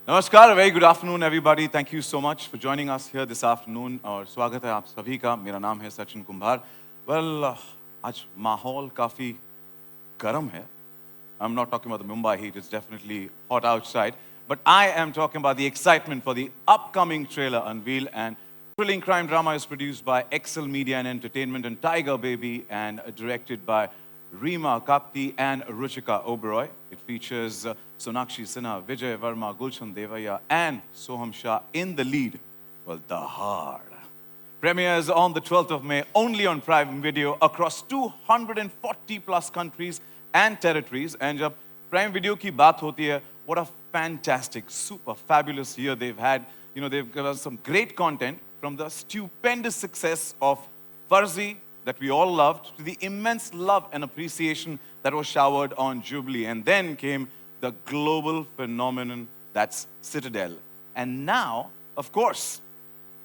Namaskar, a very good afternoon, everybody. Thank you so much for joining us here this afternoon. और स्वागत है आप सभी का. मेरा नाम है सचिन कुंभार. Well, आज माहौल काफी गर्म है. I'm not talking about the Mumbai heat. It's definitely hot outside. But I am talking about the excitement for the upcoming trailer unveil. And thrilling crime drama is produced by Excel Media and Entertainment and Tiger Baby and directed by Reema Kapti and Ruchika Oberoi. It features Sonakshi Sinha, Vijay Verma, Gulshan Devaya, and Soham Shah in the lead. Well, Dahaad premieres on the 12th of May only on Prime Video across 240 plus countries and territories. And jab Prime Video ki baat hoti hai, what a fantastic, super fabulous year they've had. You know, they've given us some great content from the stupendous success of Farzi, that we all loved, to the immense love and appreciation that was showered on Jubilee. And then came the global phenomenon that's Citadel. And now, of course,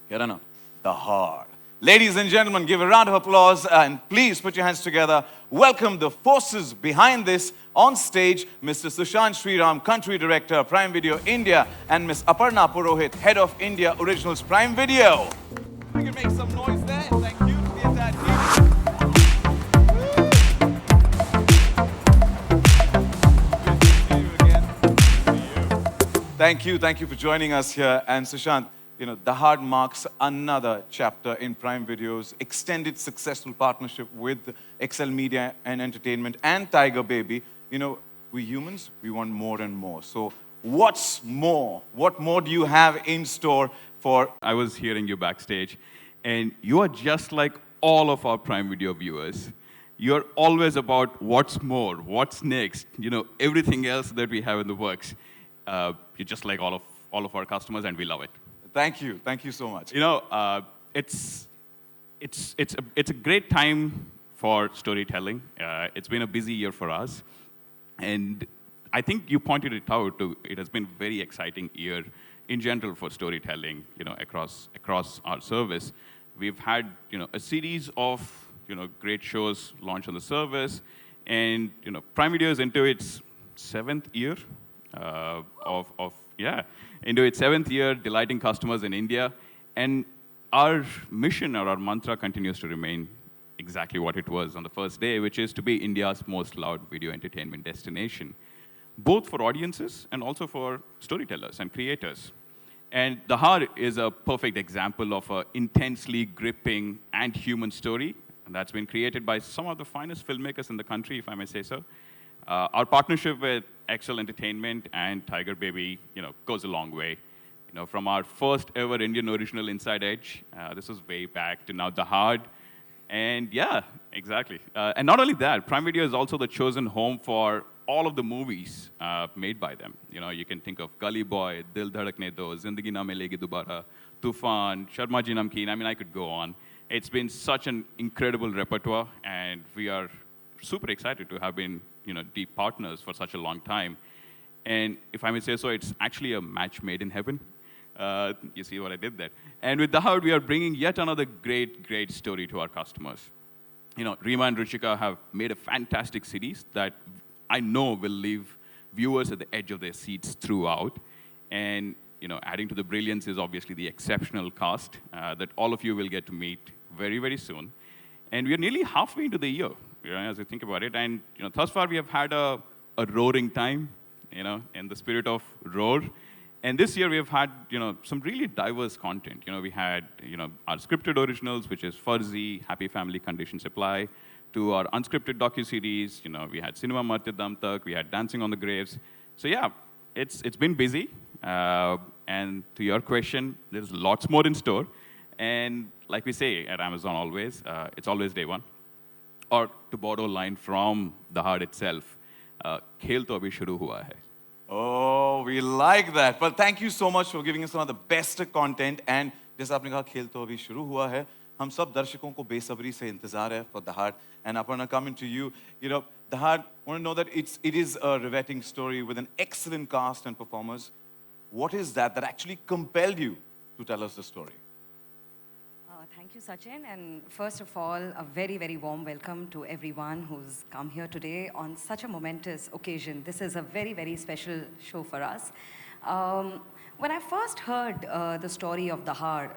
Dahaad. Ladies and gentlemen, give a round of applause and please put your hands together. Welcome the forces behind this. On stage, Mr. Sushant Sriram, Country Director, Prime Video India, and Ms. Aparna Purohit, Head of India Originals Prime Video. We can make some noise there. Thank you to the entire team. Thank you for joining us here. And Sushant, you know, Dahaad marks another chapter in Prime Video's extended successful partnership with Excel Media and Entertainment and Tiger Baby. You know, we humans, we want more and more. So what's more? What more do you have in store for... I was hearing you backstage, and you are just like all of our Prime Video viewers. You're always about what's more, what's next, you know, everything else that we have in the works. You're just like all of our customers, and we love it. Thank you so much. You know, it's a great time for storytelling. It's been a busy year for us, and I think you pointed it out. It has been a very exciting year in general for storytelling. You know, across our service, we've had a series of great shows launch on the service, and Prime Video is into its 7th year. Into its 7th year, delighting customers in India. And our mission or our mantra continues to remain exactly what it was on the first day, which is to be India's most loved video entertainment destination, both for audiences and also for storytellers and creators. And Dahaad is a perfect example of an intensely gripping and human story, and that's been created by some of the finest filmmakers in the country, if I may say so. Our partnership with Excel Entertainment and Tiger Baby, goes a long way. From our first ever Indian original Inside Edge, this was way back, to now Dahaad. And yeah, exactly. And not only that, Prime Video is also the chosen home for all of the movies made by them. You can think of Gully Boy, Dil Dhadakne Do, Zindagi Na Milegi Dobara, Tufan, Sharma Ji Namkeen. I mean, I could go on. It's been such an incredible repertoire, and we are super excited to have been deep partners for such a long time. And if I may say so, it's actually a match made in heaven. You see what I did there. And with Dahaad, we are bringing yet another great story to our customers. Reema and Ruchika have made a fantastic series that I know will leave viewers at the edge of their seats throughout. And adding to the brilliance is obviously the exceptional cast that all of you will get to meet very soon. And we are nearly halfway into the year, as you think about it. And thus far we have had a roaring time, in the spirit of roar. And this year we have had some really diverse content. We had our scripted originals, which is Farzi, Happy Family, Condition Supply, to our unscripted docu-series. We had Cinema Marte Dam Tak, we had Dancing on the Graves. So yeah, it's been busy. And to your question, there's lots more in store. And like we say at Amazon always, it's always day one. Or to borrow a line from Dahaad itself, khel to abhi shuru hua hai. Oh, we like that. Well, thank you so much for giving us some of the best content. And जैसा आपने कहा, खेल तो अभी शुरू हुआ है. हम सब दर्शकों को बेसब्री से इंतजार है for Dahaad. And Aparna, coming to you, Dahaad, I want to know that it is a riveting story with an excellent cast and performers. What is that actually compelled you to tell us the story? Thank you, Sachin. And first of all, a very warm welcome to everyone who's come here today on such a momentous occasion. This is a very special show for us. When I first heard the story of Dahaad,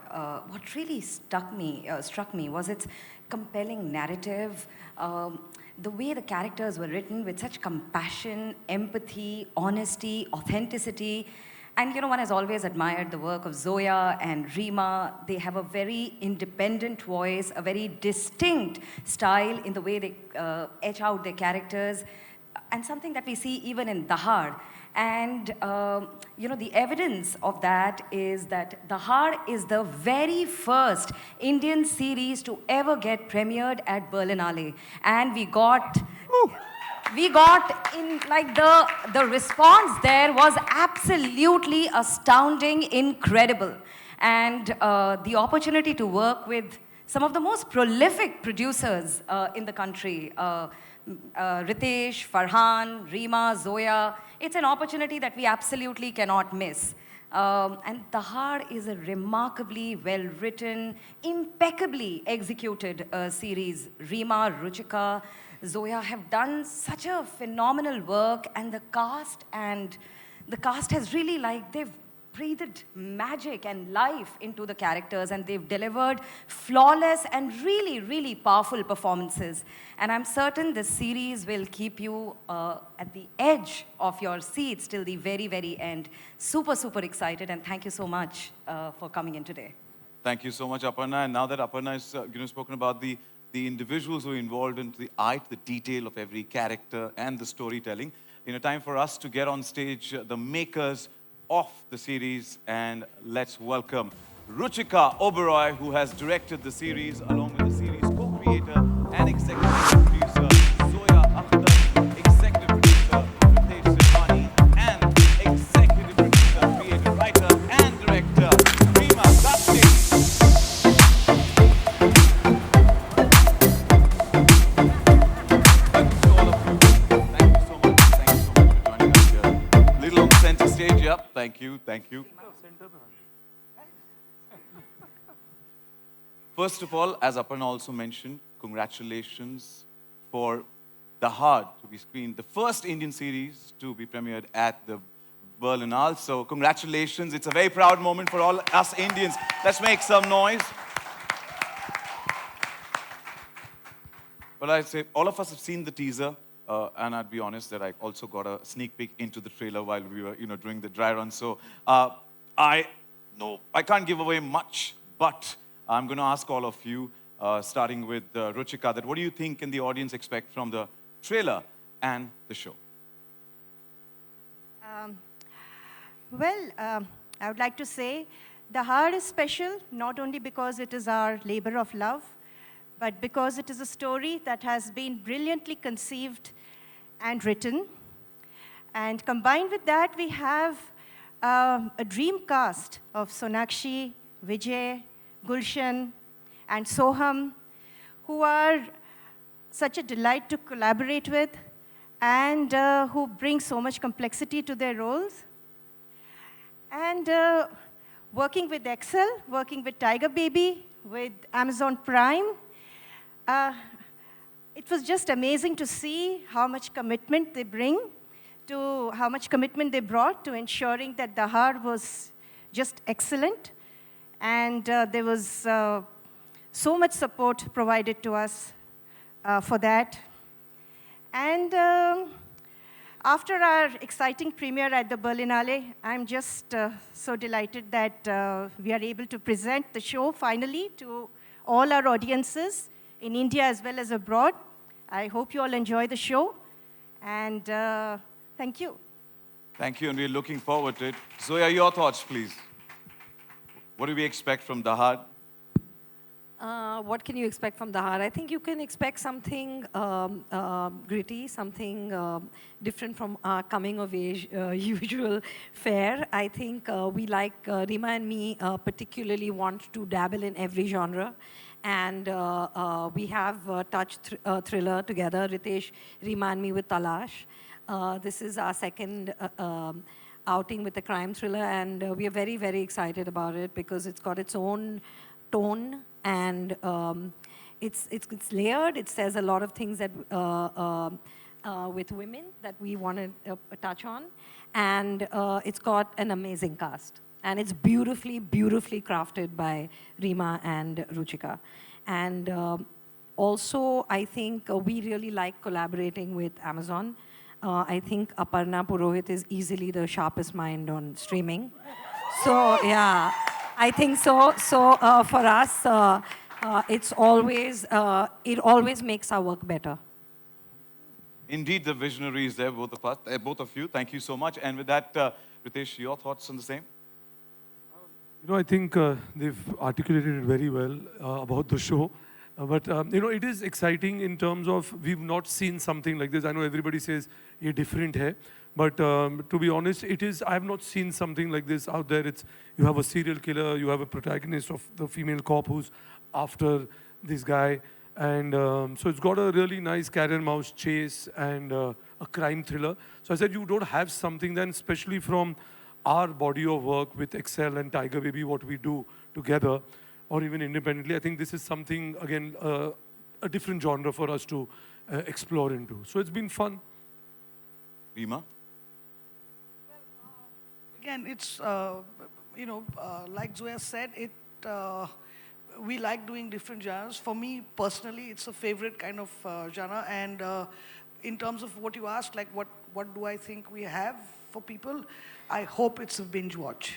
what really struck me was its compelling narrative, the way the characters were written with such compassion, empathy, honesty, authenticity. And you know, one has always admired the work of Zoya and Rima. They have a very independent voice, a very distinct style in the way they etch out their characters, and something that we see even in Dahaad. And you know, the evidence of that is that Dahaad is the very first Indian series to ever get premiered at Berlinale, and we got in like the response there was absolutely astounding, incredible. And the opportunity to work with some of the most prolific producers in the country, Ritesh, Farhan, Rima, Zoya, it's an opportunity that we absolutely cannot miss. And Dahaad is a remarkably well-written, impeccably executed series. Rima, Ruchika, Zoya have done such a phenomenal work, and the cast has really, like, they've breathed magic and life into the characters, and they've delivered flawless and really, really powerful performances. And I'm certain this series will keep you at the edge of your seats till the very, very end. Super, super excited, and thank you so much for coming in today. Thank you so much, Aparna. And now that Aparna has spoken about the individuals who are involved in the art, the detail of every character and the storytelling, time for us to get on stage the makers of the series, and let's welcome Ruchika Oberoi, who has directed the series along with the series co-creator and executive producer Zoya Akhtar, executive producer Ritesh Sirvani, and executive producer, creative writer and director Rima Gupte. Stage, yep. Thank you. First of all, as Aparna also mentioned, congratulations for Dahaad to be screened, the first Indian series to be premiered at the Berlinale. So congratulations. It's a very proud moment for all us Indians. Let's make some noise. Well, I'd say all of us have seen the teaser. And I'd be honest that I also got a sneak peek into the trailer while we were, doing the dry run. So I can't give away much, but I'm going to ask all of you, starting with Ruchika, that what do you think can the audience expect from the trailer and the show? I would like to say Dahaad is special, not only because it is our labor of love, but because it is a story that has been brilliantly conceived and written. And combined with that, we have a dream cast of Sonakshi, Vijay, Gulshan, and Soham, who are such a delight to collaborate with, and who bring so much complexity to their roles. And working with Excel, working with Tiger Baby, with Amazon Prime, it was just amazing to see how much commitment they brought to ensuring that Dahaad was just excellent. And there was so much support provided to us for that. And after our exciting premiere at the Berlinale, I'm just so delighted that we are able to present the show finally to all our audiences in India as well as abroad. I hope you all enjoy the show, and thank you. Thank you, and we're looking forward to it. Zoya, your thoughts, please. What do we expect from Dahaad? What can you expect from Dahaad? I think you can expect something gritty, something different from our coming-of-age usual fare. I think we, like Rima and me, particularly want to dabble in every genre. And we have touched thriller together, Ritesh, Rima and me with Talash. This is our second outing with a crime thriller, and we are very, very excited about it because it's got its own tone, and it's layered. It says a lot of things that with women that we want to touch on. And it's got an amazing cast. And it's beautifully, beautifully crafted by Rima and Ruchika. And also, I think we really like collaborating with Amazon. I think Aparna Purohit is easily the sharpest mind on streaming. So yeah, I think so. So for us, it's always it always makes our work better. Indeed, the visionaries there, both of you. Thank you so much. And with that, Ritesh, your thoughts on the same? I think they've articulated it very well about the show. But it is exciting in terms of we've not seen something like this. I know everybody says ये different है, but to be honest, I have not seen something like this out there. You have a serial killer, you have a protagonist of the female cop who's after this guy, and so it's got a really nice cat and mouse chase and a crime thriller. So I said you don't have something then, especially from our body of work with Excel and Tiger Baby, what we do together, or even independently. I think this is something, again, a different genre for us to explore into. So it's been fun. Rima? Again, it's, like Zoya said, we like doing different genres. For me, personally, it's a favorite kind of genre. And in terms of what you asked, like what do I think we have for people, I hope it's a binge watch.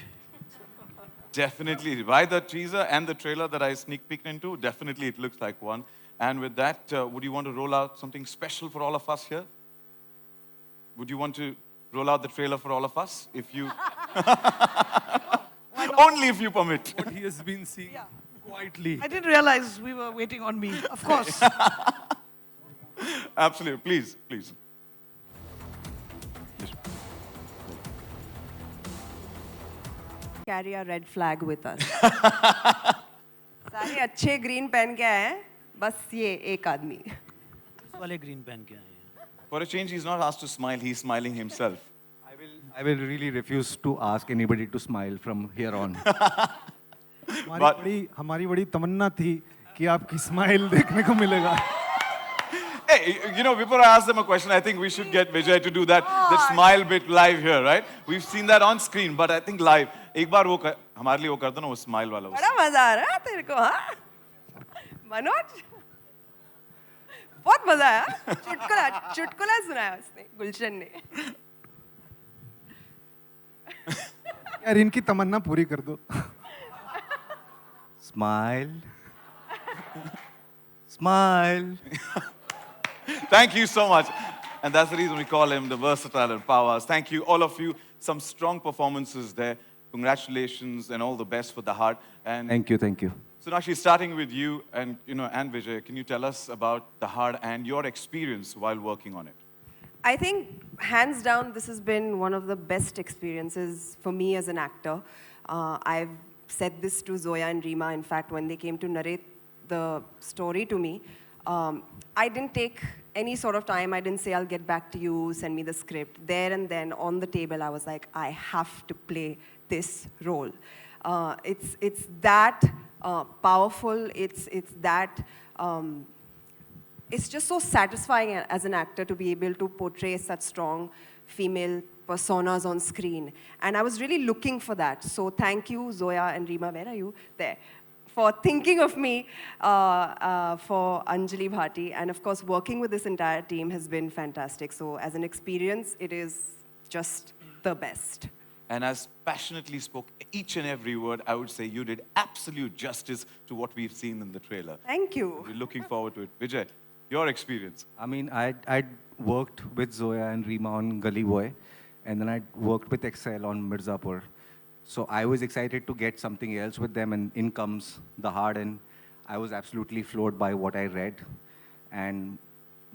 Definitely. By the teaser and the trailer that I sneak peeked into, definitely it looks like one. And with that, would you want to roll out something special for all of us here? Would you want to roll out the trailer for all of us? If you... Only if you permit. What he has been seeing quietly. I didn't realize we were waiting on me, of course. Absolutely. Please, please. Carry a red flag with us. सारे अच्छे green पहन के आए हैं, बस ये एक आदमी. वाले ग्रीन पहन के आए हैं. For a change, he's not asked to smile, he's smiling himself. I will really refuse to ask anybody to smile from here on. हमारी बड़ी तमन्ना थी कि आपकी स्माइल देखने को मिलेगा. Hey, before I ask them a question, I think we should get Vijay to do that smile bit live here, right? We've seen that on screen, but I think live. एक बार हमारे लिए वो कर दो ना, वो smile वाला. बड़ा मजा आ रहा है तेरे को, हाँ? मनोज? बहुत मजा आया. चुटकुला सुनाया उसने, गुलशन ने. यार इनकी तमन्ना पूरी कर दो. Smile. Smile. Thank you so much. And that's the reason we call him the versatile and powers. Thank you, all of you. Some strong performances there. Congratulations and all the best for Dahaad. And Thank you. so, Nakshi, starting with you and and Vijay, can you tell us about Dahaad and your experience while working on it? I think, hands down, this has been one of the best experiences for me as an actor. I've said this to Zoya and Rima, in fact, when they came to narrate the story to me. I didn't take any sort of time. I didn't say, I'll get back to you, send me the script. There and then, on the table, I was like, I have to play this role. It's that powerful. It's that... it's just so satisfying as an actor to be able to portray such strong female personas on screen. And I was really looking for that. So thank you, Zoya and Rima, where are you? There. For thinking of me for Anjali Bhati. And of course, working with this entire team has been fantastic. So as an experience, it is just the best. And as passionately spoke each and every word, I would say you did absolute justice to what we've seen in the trailer. Thank you. We're looking forward to it. Vijay, your experience. I mean, I'd worked with Zoya and Rima on Gully Boy, and then I worked with Excel on Mirzapur. So I was excited to get something else with them, and in comes Dahaad, and I was absolutely floored by what I read and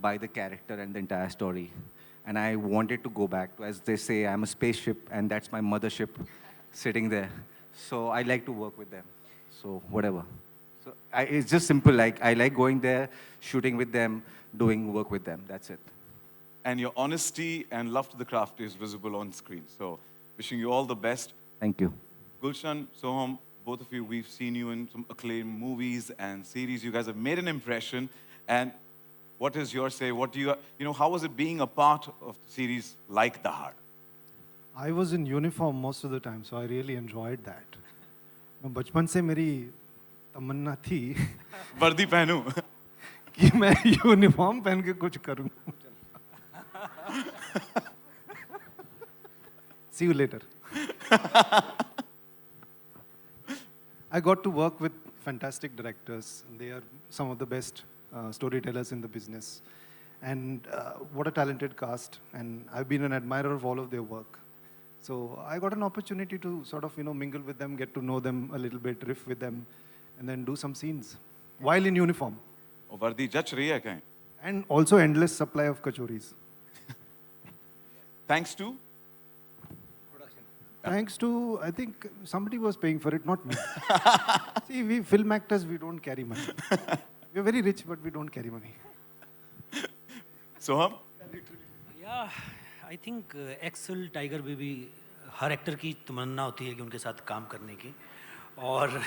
by the character and the entire story. And I wanted to go back to, as they say, I'm a spaceship, and that's my mothership sitting there. So I like to work with them. So whatever. So it's just simple. Like, I like going there, shooting with them, doing work with them. That's it. And your honesty and love to the craft is visible on screen. So wishing you all the best. Thank you. Gulshan, Soham, both of you, we've seen you in some acclaimed movies and series. You guys have made an impression. And what is your say? What do you, how was it being a part of the series like Dahaad? I was in uniform most of the time, so I really enjoyed that. बचपन से मेरी तमन्ना थी वर्दी पहनूं कि मैं uniform पहन के कुछ करूं. See you later. I got to work with fantastic directors. They are some of the best storytellers in the business. And what a talented cast. And I've been an admirer of all of their work. So I got an opportunity to sort of, mingle with them, get to know them a little bit, riff with them, and then do some scenes while in uniform. और वर्दी जच रही है कहीं. And also endless supply of kachoris. Thanks to Thanks to, I think somebody was paying for it, not me. See, we film actors, we don't carry money. We're very rich, but we don't carry money. सोहम. या I think Excel tiger में भी हर actor की तमन्ना होती है कि उनके साथ काम करने की और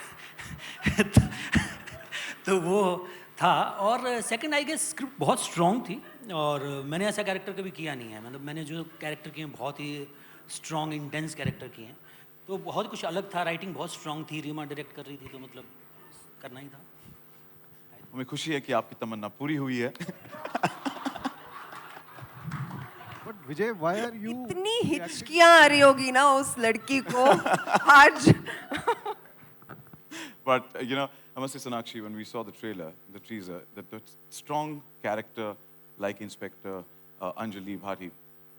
तो वो था और सेकंड आई गेस स्क्रिप्ट बहुत स्ट्रॉन्ग थी और मैंने ऐसा कैरेक्टर कभी किया नहीं है मतलब मैंने जो कैरेक्टर किए हैं बहुत ही स्ट्रॉन्ग इंटेंस कैरेक्टर किए हैं तो बहुत कुछ अलग था राइटिंग बहुत स्ट्रॉन्ग थी रीमा डायरेक्ट कर रही थी तो मतलब करना ही था. हमें खुशी है कि आपकी तमन्ना पूरी हुई है. But Vijay, why are you... इतनी हिचकियां आ रही होगी ना उस लड़की को आज. But I must say, Sonakshi, when we saw the trailer, the teaser, that the strong character like Inspector Anjali Bhati,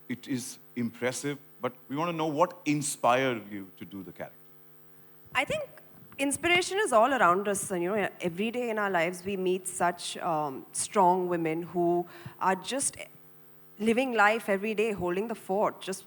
it is impressive. But we want to know what inspired you to do the character. I think inspiration is all around us. And, every day in our lives we meet such strong women who are just living life every day, holding the fort, just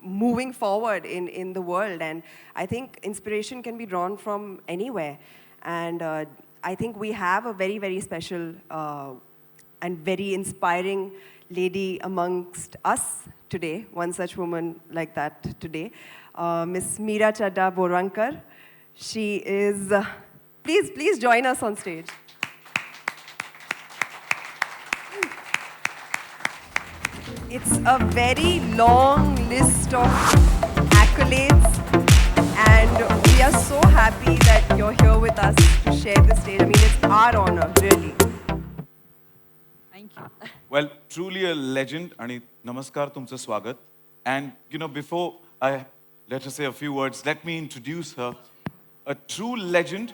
moving forward in the world. And I think inspiration can be drawn from anywhere. And I think we have a very, very special and very inspiring lady amongst us today, one such woman like that today, Miss Meera Chadda Borwankar. She is, please join us on stage. It's a very long list of accolades, and we are so happy that you're here with us to share the stage. I mean, it's our honor, really. Thank you. Well, truly a legend. आणि नमस्कार तुमचं स्वागत. And before I let her say a few words, let me introduce her. A true legend,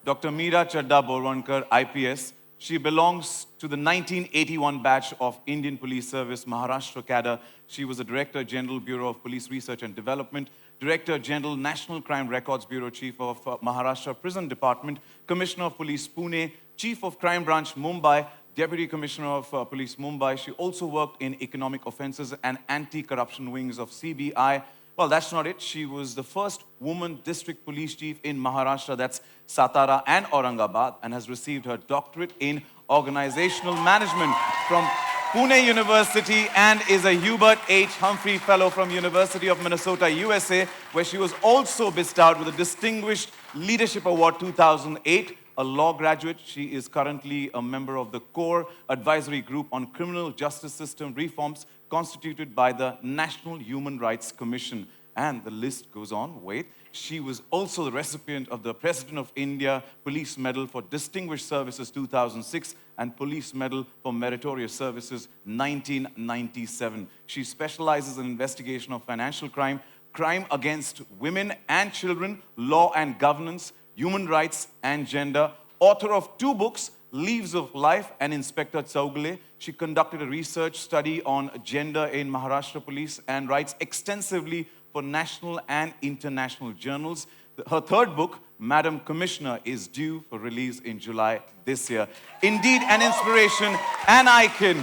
Dr. Meera Chadda Borwankar, IPS. She belongs to the 1981 batch of Indian Police Service, Maharashtra cadre. She was the Director General, Bureau of Police Research and Development, Director General, National Crime Records Bureau, Chief of Maharashtra Prison Department, Commissioner of Police, Pune, Chief of Crime Branch, Mumbai, Deputy Commissioner of Police, Mumbai. She also worked in Economic Offences and Anti-Corruption Wings of CBI. Well, that's not it. She was the first woman district police chief in Maharashtra, that's Satara and Aurangabad, and has received her doctorate in organizational management from Pune University and is a Hubert H. Humphrey Fellow from University of Minnesota, USA, where she was also bestowed with a Distinguished Leadership Award 2008. A law graduate, she is currently a member of the Core Advisory Group on Criminal Justice System Reforms constituted by the National Human Rights Commission. And the list goes on. Wait. She was also the recipient of the President of India Police Medal for Distinguished Services 2006 and Police Medal for Meritorious Services 1997. She specializes in investigation of financial crime, crime against women and children, law and governance, human rights and gender. Author of 2 books, Leaves of Life and Inspector Chowgule. She conducted a research study on gender in Maharashtra Police and writes extensively for national and international journals. Her 3rd book, Madam Commissioner, is due for release in July this year. Indeed, an inspiration, an icon.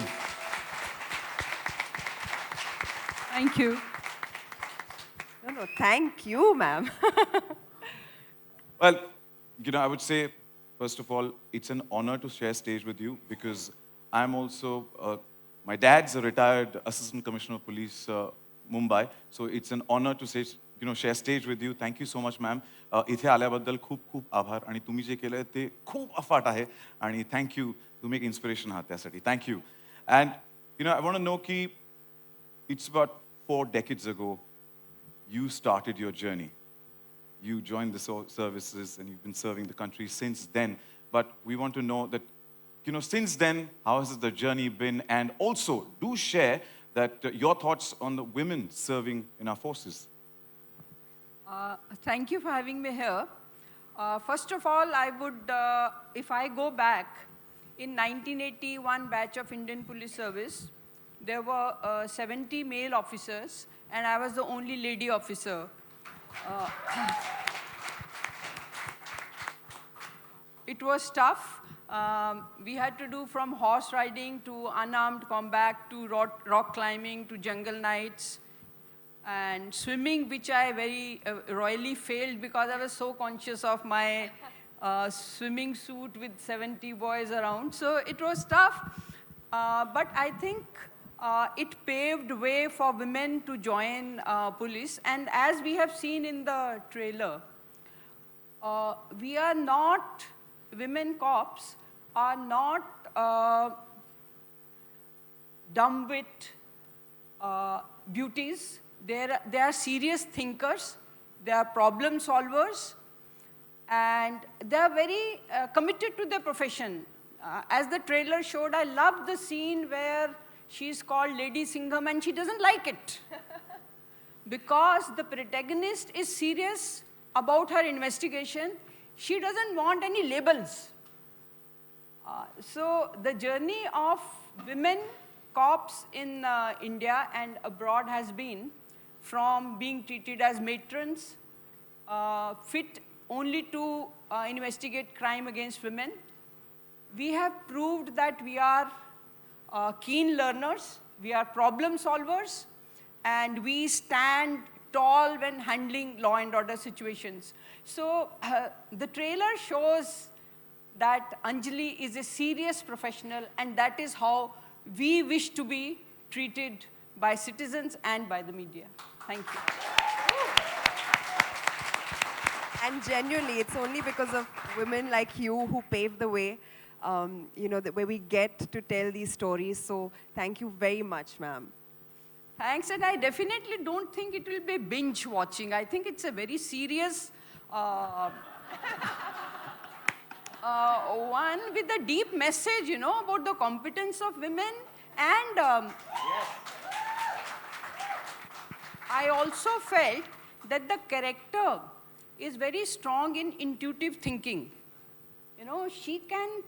Thank you. No, thank you, ma'am. Well, I would say, first of all, it's an honor to share stage with you because I'm also, my dad's a retired Assistant Commissioner of Police, Mumbai. So it's an honor to say, share stage with you. Thank you so much, ma'am. इथे आल्याबद्दल खूप खूप आभार आणि तुम्ही जे केलंय ते खूप अफाट आहे आणि thank you. तुम्ही एक inspiration आहात त्यासाठी. Thank you. And I want to know की it's about 4 decades ago, you started your journey. You joined the services and you've been serving the country since then. But we want to know that, since then, how has the journey been? And also, do share that your thoughts on the women serving in our forces. Thank you for having me here. First of all, I would, if I go back, in 1981 batch of Indian Police Service, there were 70 male officers, and I was the only lady officer. It was tough. We had to do from horse riding to unarmed combat to rock climbing to jungle nights and swimming, which I very royally failed because I was so conscious of my swimming suit with 70 boys around. So it was tough, but I think it paved way for women to join police. And as we have seen in the trailer, we are not, women cops are not dumb-wit beauties. They are serious thinkers. They are problem solvers. And they are very committed to their profession. As the trailer showed, I love the scene where she's called Lady Singham and she doesn't like it. Because the protagonist is serious about her investigation. She doesn't want any labels. So the journey of women cops in India and abroad has been from being treated as matrons, fit only to investigate crime against women. We have proved that we are keen learners, we are problem solvers, and we stand tall when handling law and order situations. So the trailer shows that Anjali is a serious professional, and that is how we wish to be treated by citizens and by the media. Thank you. And genuinely, it's only because of women like you who pave the way, where we get to tell these stories. So thank you very much, ma'am. Thanks, and I definitely don't think it will be binge watching. I think it's a very serious one with a deep message, about the competence of women. And I also felt that the character is very strong in intuitive thinking. She can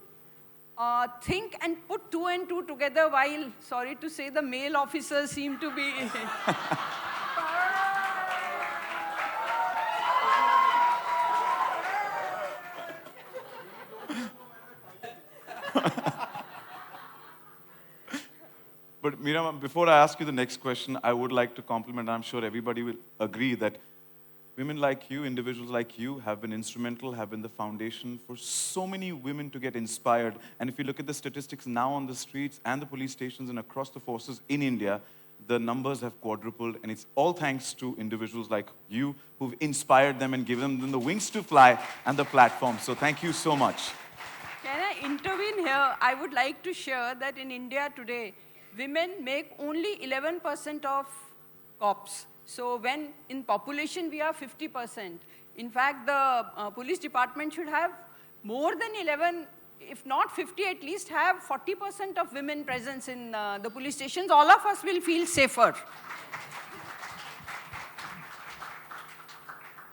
think and put 2 and 2 together while, sorry to say, the male officers seem to be... But Meera, before I ask you the next question, I would like to compliment, I'm sure everybody will agree that women like you, individuals like you, have been instrumental, have been the foundation for so many women to get inspired. And if you look at the statistics now on the streets and the police stations and across the forces in India, the numbers have quadrupled, and it's all thanks to individuals like you who've inspired them and given them the wings to fly and the platform. So thank you so much. Can I intervene here? I would like to share that in India today, women make only 11% of cops. So when in population we are 50%. In fact, the police department should have more than 11, if not 50, at least have 40% of women presence in the police stations. All of us will feel safer.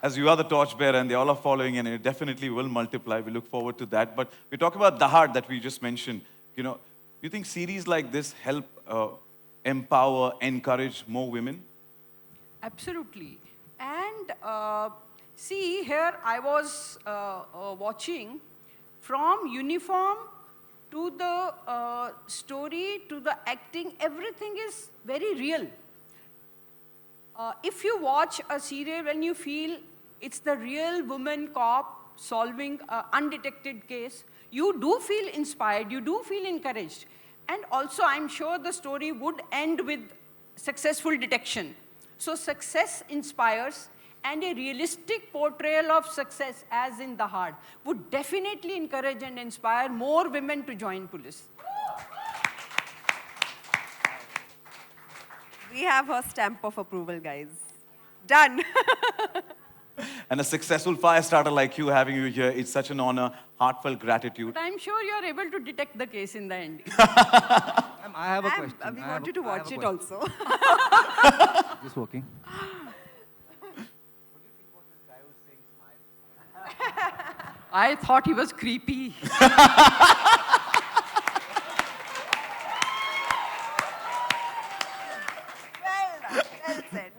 As you are the torchbearer and they all are following, and it definitely will multiply. We look forward to that. But we talk about Dahaad that we just mentioned. Do you think series like this help empower, encourage more women? Absolutely. And see, here I was watching from uniform to the story to the acting, everything is very real. If you watch a serial when you feel it's the real woman cop solving an undetected case, you do feel inspired, you do feel encouraged. And also, I'm sure the story would end with successful detection. So success inspires, and a realistic portrayal of success, as in Dahaad, would definitely encourage and inspire more women to join police. We have her stamp of approval, guys. Done. And a successful fire starter like you, having you here, it's such an honor, heartfelt gratitude. But I'm sure you're able to detect the case in the end. Ma'am, I have a question. We I have want you to I have watch a it question. also. Is this working? I thought he was creepy. Well said.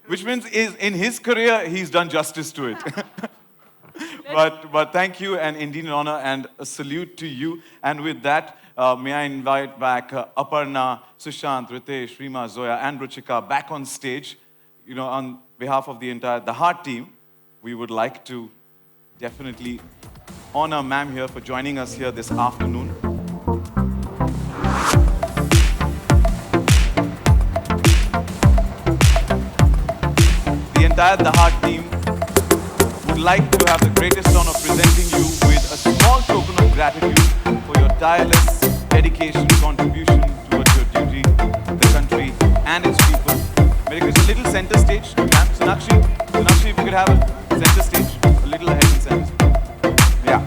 Which means in his career, he's done justice to it. But thank you, and indeed an honor, and a salute to you. And with that, may I invite back Aparna, Sushant, Ritesh, Rima, Zoya, and Ruchika back on stage. You know, on behalf of the entire Dahaad team, we would like to definitely honor ma'am here for joining us here this afternoon. The entire Dahaad team would like to have the greatest honor of presenting you with a small token of gratitude for your tireless dedication, contribution towards your duty, the country, and its people. May I request a little center stage, ma'am? Sonakshi, if you could have a center stage, a little ahead in center. Yeah.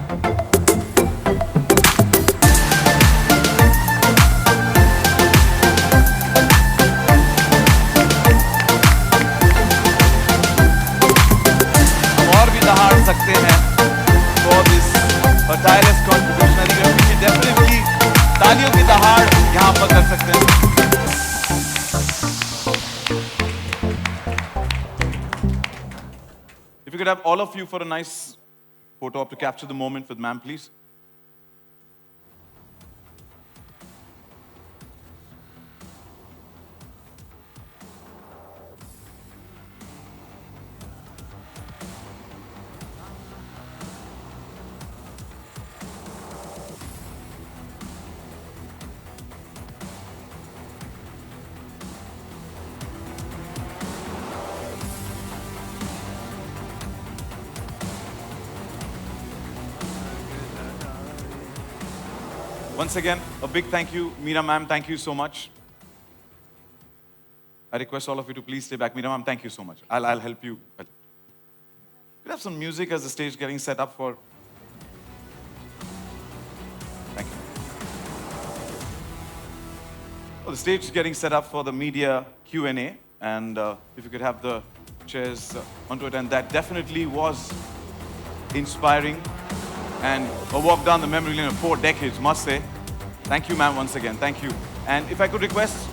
और भी दहाड़ सकते हैं for this tireless contribution. I think we definitely तालियों की दहाड़ यहाँ पर कर सकते हैं. If you could have all of you for a nice photo op to capture the moment with ma'am, please. Once again, a big thank you. Meera ma'am, thank you so much. I request all of you to please stay back. Meera ma'am, thank you so much. I'll help you. We'll have some music as the stage getting set up for... Thank you. Well, the stage is getting set up for the media Q&A. And if you could have the chairs onto it. And that definitely was inspiring. And a walk down the memory lane of 4 decades, must say. Thank you, ma'am, once again. Thank you. And if I could request